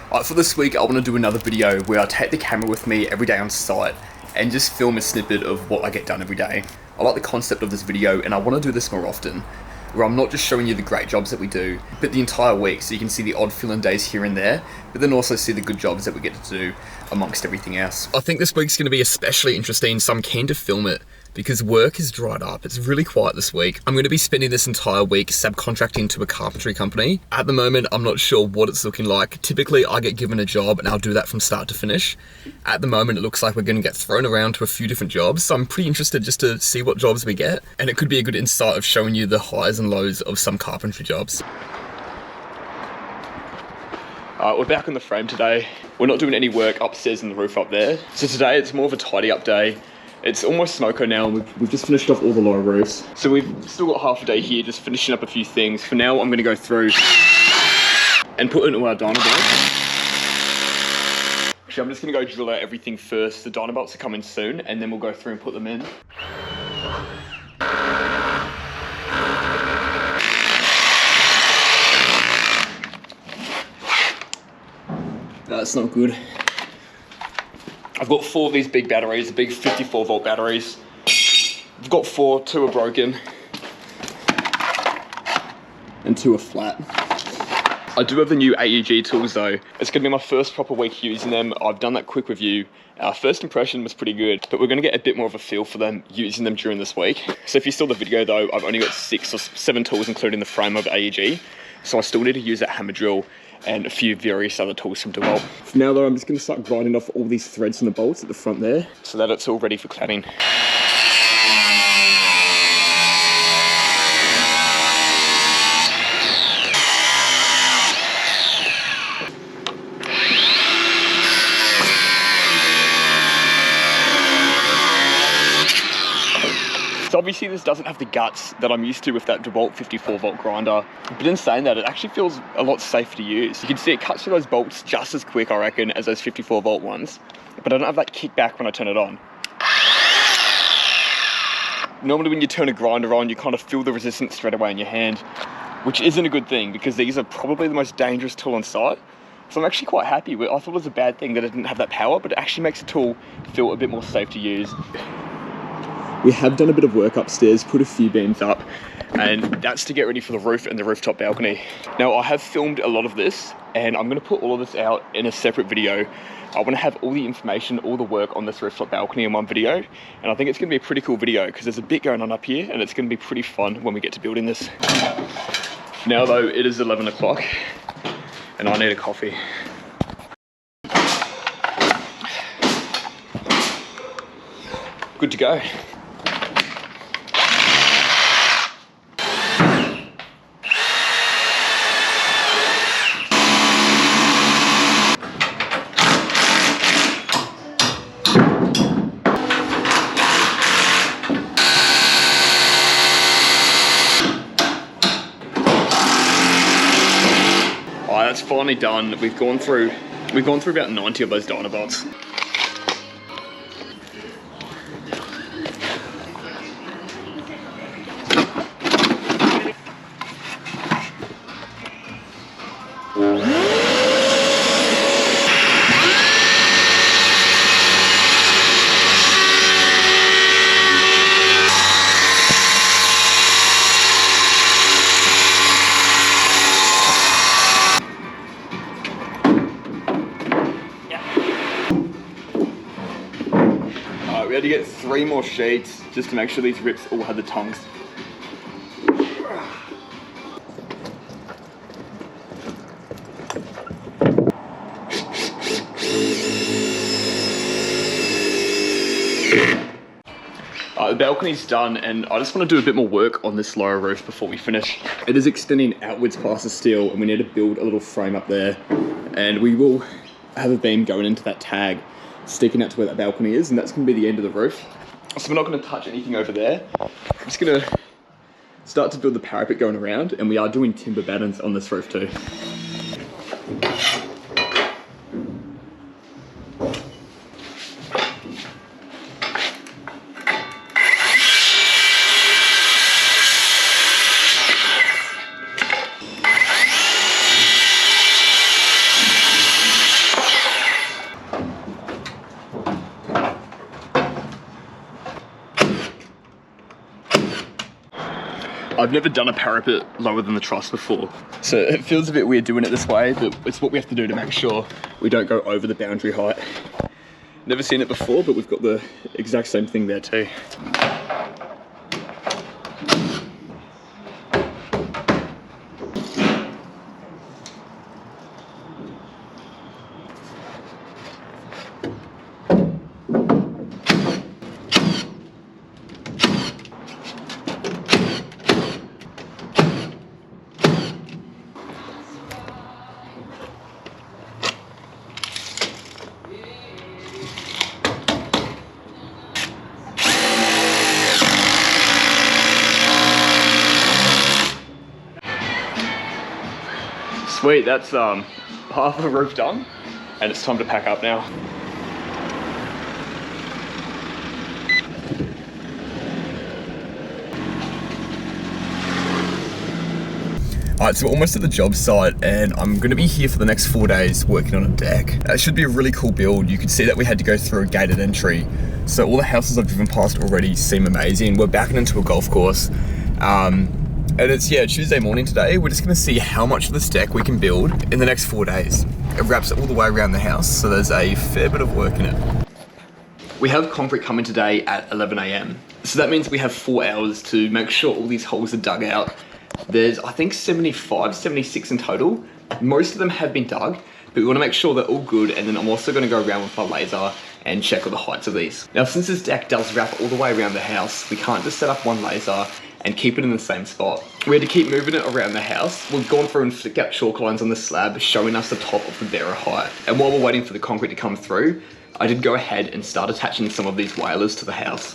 For this week, I want to do another video where I take the camera with me every day on site and just film a snippet of what I get done every day. I like the concept of this video and I want to do this more often, where I'm not just showing you the great jobs that we do, but the entire week, so you can see the odd fill-in days here and there, but then also see the good jobs that we get to do amongst everything else. I think this week's going to be especially interesting, so I'm keen to film it because work has dried up. It's really quiet this week. I'm going to be spending this entire week subcontracting to a carpentry company. At the moment, I'm not sure what it's looking like. Typically, I get given a job and I'll do that from start to finish. At the moment, it looks like we're going to get thrown around to a few different jobs, so I'm pretty interested just to see what jobs we get. And it could be a good insight of showing you the highs and lows of some carpentry jobs. We're back on the frame today. We're not doing any work upstairs in the roof up there. So today it's more of a tidy up day. It's almost smoko now and we've just finished off all the lower roofs. So we've still got half a day here just finishing up a few things. For now I'm going to go through and put into our Dynabolt. Actually I'm just going to go drill out everything first. The Dynabolts are coming soon and then we'll go through and put them in. That's not good. I've got 4 of these big batteries, the big 54 volt batteries. I've got 4, 2 are broken, and 2 are flat. I do have the new AEG tools though. It's gonna be my first proper week using them. I've done that quick review. Our first impression was pretty good, but we're gonna get a bit more of a feel for them using them during this week. So if you saw the video though, I've only got 6 or 7 tools including the frame of AEG. So I still need to use that hammer drill and a few various other tools from DeWalt. For now though, I'm just gonna start grinding off all these threads and the bolts at the front there so that it's all ready for cladding. So obviously this doesn't have the guts that I'm used to with that DeWalt 54 volt grinder, but in saying that, it actually feels a lot safer to use. You can see it cuts through those bolts just as quick, I reckon, as those 54 volt ones, but I don't have that kickback when I turn it on. Normally when you turn a grinder on, you kind of feel the resistance straight away in your hand, which isn't a good thing because these are probably the most dangerous tool on site. So I'm actually quite happy with it. I thought it was a bad thing that it didn't have that power, but it actually makes the tool feel a bit more safe to use. We have done a bit of work upstairs, put a few beams up, and that's to get ready for the roof and the rooftop balcony. Now I have filmed a lot of this and I'm going to put all of this out in a separate video. I want to have all the information, all the work on this rooftop balcony in one video, and I think it's going to be a pretty cool video because there's a bit going on up here and it's going to be pretty fun when we get to building this. Now though, it is 11 o'clock and I need a coffee. Good to go. That's finally done. We've gone through about 90 of those Dynabolts. We had to get 3 more sheets just to make sure these rips all had the tongues. The balcony's done and I just want to do a bit more work on this lower roof before we finish. It is extending outwards past the steel and we need to build a little frame up there, and we will have a beam going into that tag sticking out to where that balcony is, and that's going to be the end of the roof. So we're not going to touch anything over there. I'm just going to start to build the parapet going around, and we are doing timber battens on this roof too. I've never done a parapet lower than the truss before, so it feels a bit weird doing it this way, but it's what we have to do to make sure we don't go over the boundary height. Never seen it before, but we've got the exact same thing there too. Sweet, that's half of the roof done, and it's time to pack up now. Alright, so we're almost at the job site, and I'm going to be here for the next 4 days working on a deck. It should be a really cool build. You can see that we had to go through a gated entry, so all the houses I've driven past already seem amazing. We're backing into a golf course. And it's, yeah, Tuesday morning today. We're just gonna see how much of this deck we can build in the next 4 days. It wraps all the way around the house, so there's a fair bit of work in it. We have concrete coming today at 11 AM. So that means we have 4 hours to make sure all these holes are dug out. There's, I think, 75, 76 in total. Most of them have been dug, but we wanna make sure they're all good, and then I'm also gonna go around with my laser and check all the heights of these. Now, since this deck does wrap all the way around the house, we can't just set up one laser and keep it in the same spot. We had to keep moving it around the house. We've gone through and flicked out chalk lines on the slab, showing us the top of the bearer height. And while we're waiting for the concrete to come through, I did go ahead and start attaching some of these wailers to the house.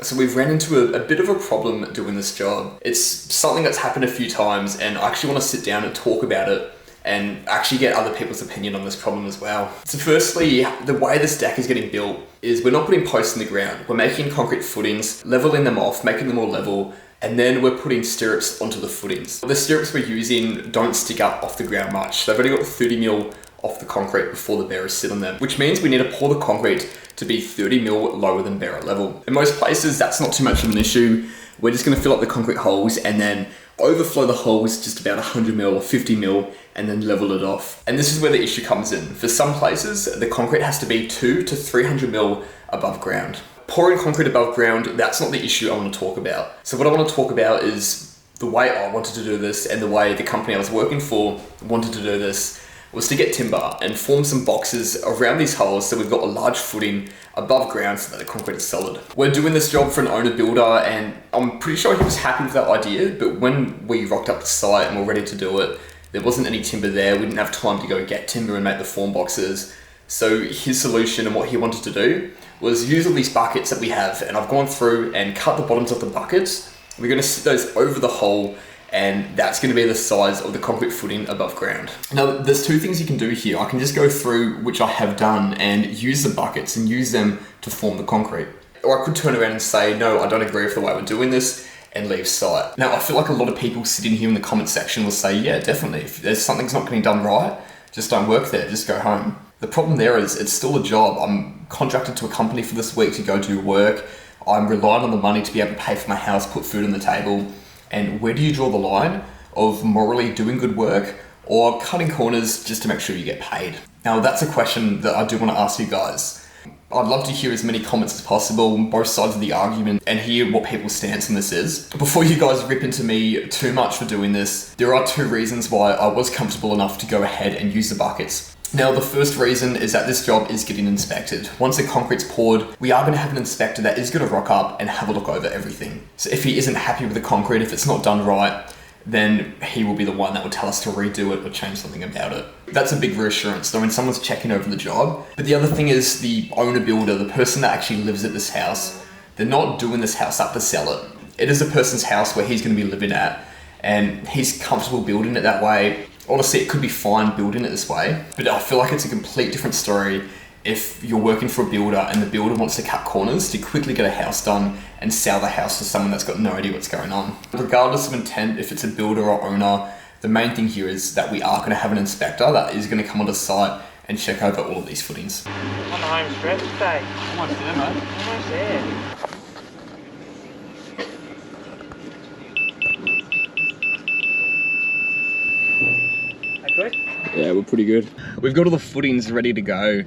So we've ran into a bit of a problem doing this job. It's something that's happened a few times, and I actually want to sit down and talk about it and actually get other people's opinion on this problem as well. So firstly, the way this deck is getting built is we're not putting posts in the ground. We're making concrete footings, leveling them off, making them more level, and then we're putting stirrups onto the footings. The stirrups we're using don't stick up off the ground much. They've only got 30 mil off the concrete before the bearers sit on them, which means we need to pour the concrete to be 30 mil lower than bearer level. In most places, that's not too much of an issue. We're just gonna fill up the concrete holes and then overflow the holes just about 100 mil or 50 mil and then level it off. And this is where the issue comes in. For some places, the concrete has to be 200 to 300 mil above ground. Pouring concrete above ground, that's not the issue I want to talk about. So what I want to talk about is the way I wanted to do this and the way the company I was working for wanted to do this was to get timber and form some boxes around these holes so we've got a large footing above ground so that the concrete is solid. We're doing this job for an owner builder, and I'm pretty sure he was happy with that idea, but when we rocked up to site and were ready to do it, there wasn't any timber there. We didn't have time to go get timber and make the form boxes. So his solution and what he wanted to do was use all these buckets that we have, and I've gone through and cut the bottoms of the buckets. We're gonna sit those over the hole, and that's gonna be the size of the concrete footing above ground. Now, there's two things you can do here. I can just go through, which I have done, and use the buckets and use them to form the concrete. Or I could turn around and say, no, I don't agree with the way we're doing this, and leave site. Now, I feel like a lot of people sitting here in the comment section will say, yeah, definitely. If there's something's not getting done right, just don't work there, just go home. The problem there is it's still a job. I'm contracted to a company for this week to go do work. I'm relying on the money to be able to pay for my house, put food on the table. And where do you draw the line of morally doing good work or cutting corners just to make sure you get paid? Now, that's a question that I do want to ask you guys. I'd love to hear as many comments as possible, both sides of the argument, and hear what people's stance on this is. Before you guys rip into me too much for doing this, there are two reasons why I was comfortable enough to go ahead and use the buckets. Now, the first reason is that this job is getting inspected. Once the concrete's poured, we are going to have an inspector that is going to rock up and have a look over everything. So if he isn't happy with the concrete, if it's not done right, then he will be the one that will tell us to redo it or change something about it. That's a big reassurance, though, when someone's checking over the job. But the other thing is the owner builder, the person that actually lives at this house, they're not doing this house up to sell it. It is a person's house where he's going to be living at, and he's comfortable building it that way. Honestly, it could be fine building it this way, but I feel like it's a complete different story if you're working for a builder and the builder wants to cut corners to quickly get a house done and sell the house to someone that's got no idea what's going on. Regardless of intent, if it's a builder or owner, the main thing here is that we are going to have an inspector that is going to come onto site and check over all of these footings. On the home stretch today. Almost there, mate. Almost there. quick? Yeah, we're pretty good. We've got all the footings ready to go.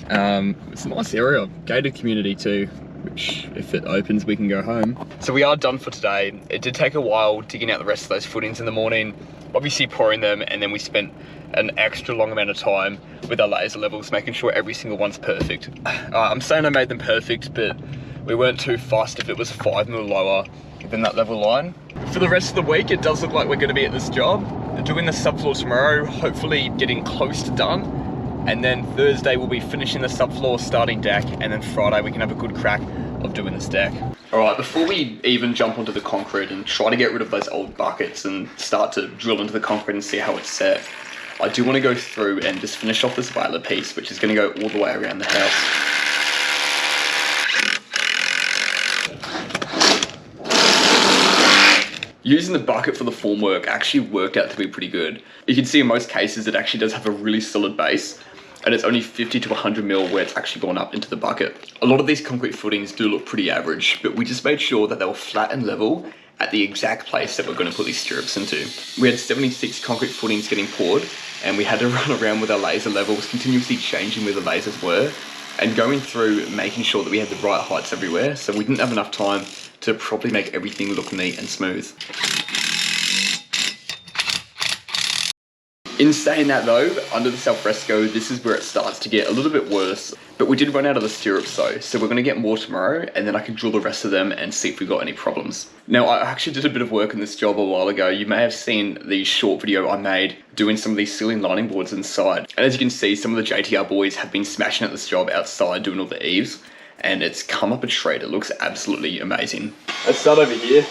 It's a nice area, gated community too, which if it opens we can go home. So we are done for today. It did take a while digging out the rest of those footings in the morning, obviously pouring them, and then we spent an extra long amount of time with our laser levels, making sure every single one's perfect. I'm saying I made them perfect, but we weren't too fussed if it was 5 mil lower than that level line. For the rest of the week, it does look like we're going to be at this job, doing the subfloor tomorrow, hopefully getting close to done. And then Thursday we'll be finishing the subfloor, starting deck, and then Friday we can have a good crack of doing this deck. Alright, before we even jump onto the concrete and try to get rid of those old buckets and start to drill into the concrete and see how it's set, I do want to go through and just finish off this viola piece, which is going to go all the way around the house. Using the bucket for the formwork actually worked out to be pretty good. You can see in most cases it actually does have a really solid base, and it's only 50 to 100 mil where it's actually gone up into the bucket. A lot of these concrete footings do look pretty average, but we just made sure that they were flat and level at the exact place that we're going to put these stirrups into. We had 76 concrete footings getting poured, and we had to run around with our laser levels, continuously changing where the lasers were, and going through making sure that we had the right heights everywhere, so we didn't have enough time to properly make everything look neat and smooth. In saying that though, under this alfresco, this is where it starts to get a little bit worse, but we did run out of the stirrups though, so we're going to get more tomorrow, and then I can drill the rest of them and see if we got any problems. Now, I actually did a bit of work on this job a while ago. You may have seen the short video I made doing some of these ceiling lining boards inside, and as you can see, some of the JTR boys have been smashing at this job outside doing all the eaves, and it's come up a treat. It looks absolutely amazing. Let's start over here.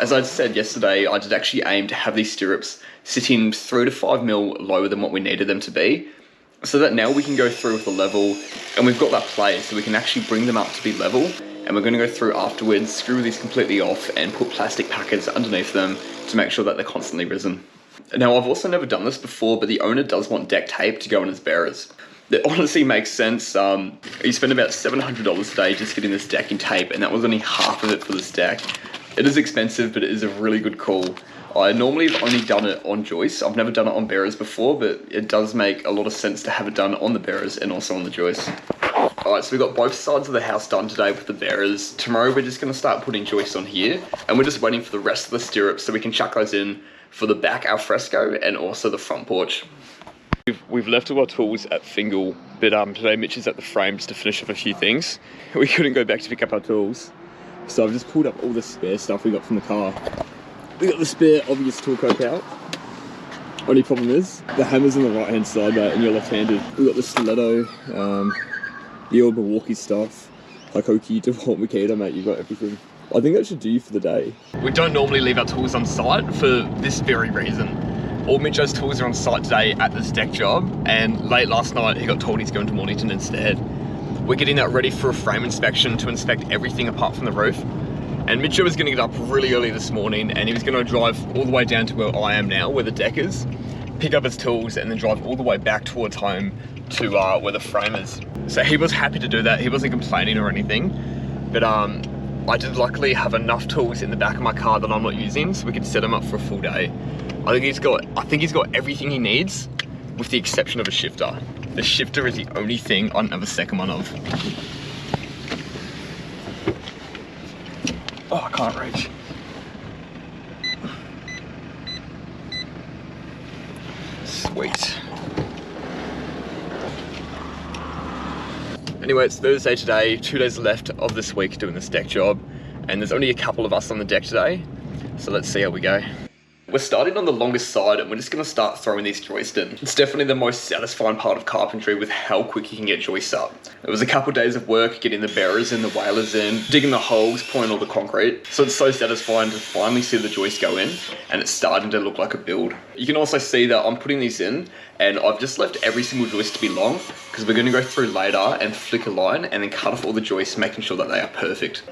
As I said yesterday, I did actually aim to have these stirrups sitting 3 to 5 mil lower than what we needed them to be, so that now we can go through with the level, and we've got that place so we can actually bring them up to be level, and we're going to go through afterwards, screw these completely off, and put plastic packets underneath them to make sure that they're constantly risen. Now, I've also never done this before, but the owner does want deck tape to go on his bearers. That honestly makes sense. He spent about $700 a day just getting this decking tape, and that was only half of it for this deck. It is expensive, but it is a really good call. I normally have only done it on joists. I've never done it on bearers before, but it does make a lot of sense to have it done on the bearers and also on the joists. Alright, so we've got both sides of the house done today with the bearers. Tomorrow we're just going to start putting joists on here, and we're just waiting for the rest of the stirrups so we can chuck those in for the back alfresco and also the front porch. We've left all our tools at Fingal, but today Mitch is at the frame just to finish off a few things. We couldn't go back to pick up our tools, so I've just pulled up all the spare stuff we got from the car. We got the spare obvious tool coke out. Only problem is, the hammer's on the right hand side, mate, and you're left handed. We got the stiletto, the old Milwaukee stuff, Hikoki, DeWalt, Makita, mate, you've got everything. I think that should do you for the day. We don't normally leave our tools on site for this very reason. All Mitchell's tools are on site today at this deck job, and late last night he got told he's going to Mornington instead. We're getting that ready for a frame inspection to inspect everything apart from the roof. And Mitchell was going to get up really early this morning, and he was going to drive all the way down to where I am now, where the deck is, pick up his tools, and then drive all the way back towards home to where the frame is. So he was happy to do that. He wasn't complaining or anything, but I did luckily have enough tools in the back of my car that I'm not using, so we could set him up for a full day. I think he's got everything he needs, with the exception of a shifter. The shifter is the only thing I don't have a second one of. Oh, I can't reach. Sweet. Anyway, it's Thursday today, 2 days left of this week doing this deck job, and there's only a couple of us on the deck today, so let's see how we go. We're starting on the longest side, and we're just going to start throwing these joists in. It's definitely the most satisfying part of carpentry with how quick you can get joists up. It was a couple of days of work getting the bearers in, the wailers in, digging the holes, pouring all the concrete. So it's so satisfying to finally see the joist go in, and it's starting to look like a build. You can also see that I'm putting these in, and I've just left every single joist to be long, because we're going to go through later and flick a line, and then cut off all the joists, making sure that they are perfect.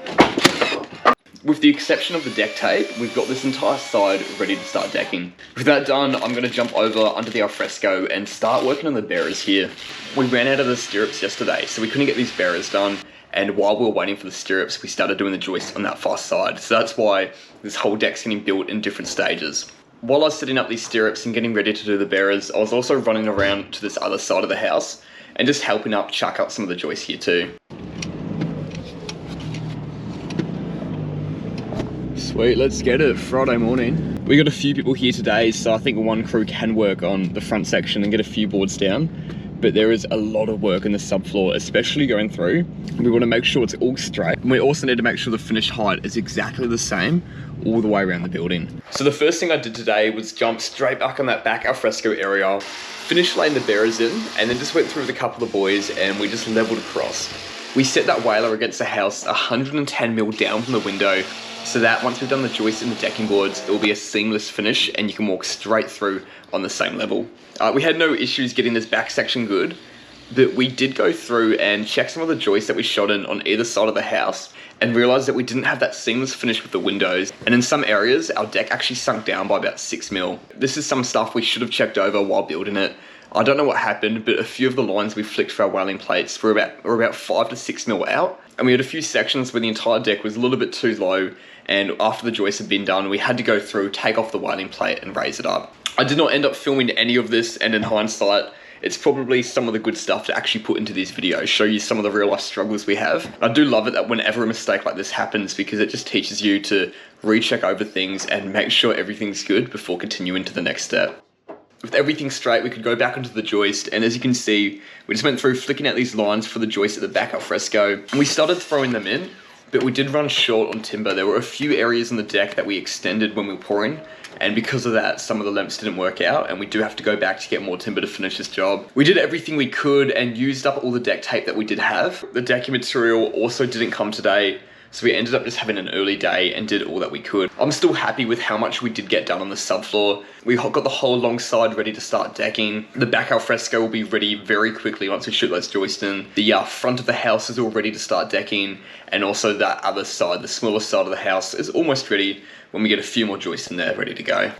With the exception of the deck tape, we've got this entire side ready to start decking. With that done, I'm going to jump over under the alfresco and start working on the bearers here. We ran out of the stirrups yesterday, so we couldn't get these bearers done, and while we were waiting for the stirrups, we started doing the joist on that far side. So that's why this whole deck's getting built in different stages. While I was setting up these stirrups and getting ready to do the bearers, I was also running around to this other side of the house and just helping up chuck up some of the joists here too. Sweet, let's get it. Friday morning. We got a few people here today, so I think one crew can work on the front section and get a few boards down. But there is a lot of work in the subfloor, especially going through. We want to make sure it's all straight. And we also need to make sure the finish height is exactly the same all the way around the building. So the first thing I did today was jump straight back on that back alfresco area, finished laying the bearers in, and then just went through with a couple of boys and we just leveled across. We set that whaler against the house 110 mil down from the window, so that once we've done the joists and the decking boards, it will be a seamless finish and you can walk straight through on the same level. We had no issues getting this back section good, but we did go through and check some of the joists that we shot in on either side of the house and realized that we didn't have that seamless finish with the windows. And in some areas, our deck actually sunk down by about 6 mil. This is some stuff we should have checked over while building it. I don't know what happened, but a few of the lines we flicked for our welding plates were about 5 to 6 mil out. And we had a few sections where the entire deck was a little bit too low, and after the joists had been done, we had to go through, take off the welding plate and raise it up. I did not end up filming any of this, and in hindsight, it's probably some of the good stuff to actually put into these videos, show you some of the real life struggles we have. I do love it that whenever a mistake like this happens, because it just teaches you to recheck over things and make sure everything's good before continuing to the next step. With everything straight, we could go back onto the joist, and as you can see, we just went through flicking out these lines for the joist at the back al fresco, and we started throwing them in, but we did run short on timber. There were a few areas on the deck that we extended when we were pouring, and because of that, some of the lengths didn't work out, and we do have to go back to get more timber to finish this job. We did everything we could and used up all the deck tape that we did have. The decking material also didn't come today, so we ended up just having an early day and did all that we could. I'm still happy with how much we did get done on the subfloor. We got the whole long side ready to start decking. The back al fresco will be ready very quickly once we shoot those joists in. The front of the house is all ready to start decking, and also that other side, the smaller side of the house, is almost ready when we get a few more joists in there ready to go.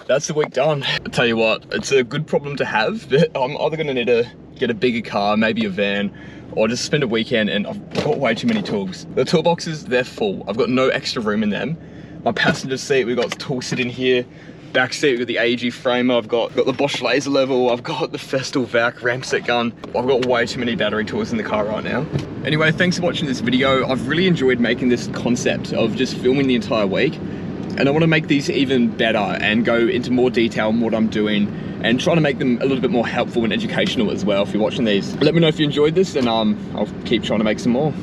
That's the week done. I tell you what, it's a good problem to have, but I'm either gonna need to get a bigger car, maybe a van, or just spend a weekend, and I've got way too many tools. The toolboxes, they're full. I've got no extra room in them. My passenger seat, we've got tools sitting here. Back seat, we've got the AEG framer, I've got the Bosch laser level, I've got the Festool vac ramp set gun. I've got way too many battery tools in the car right now. Anyway, thanks for watching this video. I've really enjoyed making this concept of just filming the entire week. And I want to make these even better and go into more detail on what I'm doing and try to make them a little bit more helpful and educational as well if you're watching these. Let me know if you enjoyed this, and I'll keep trying to make some more.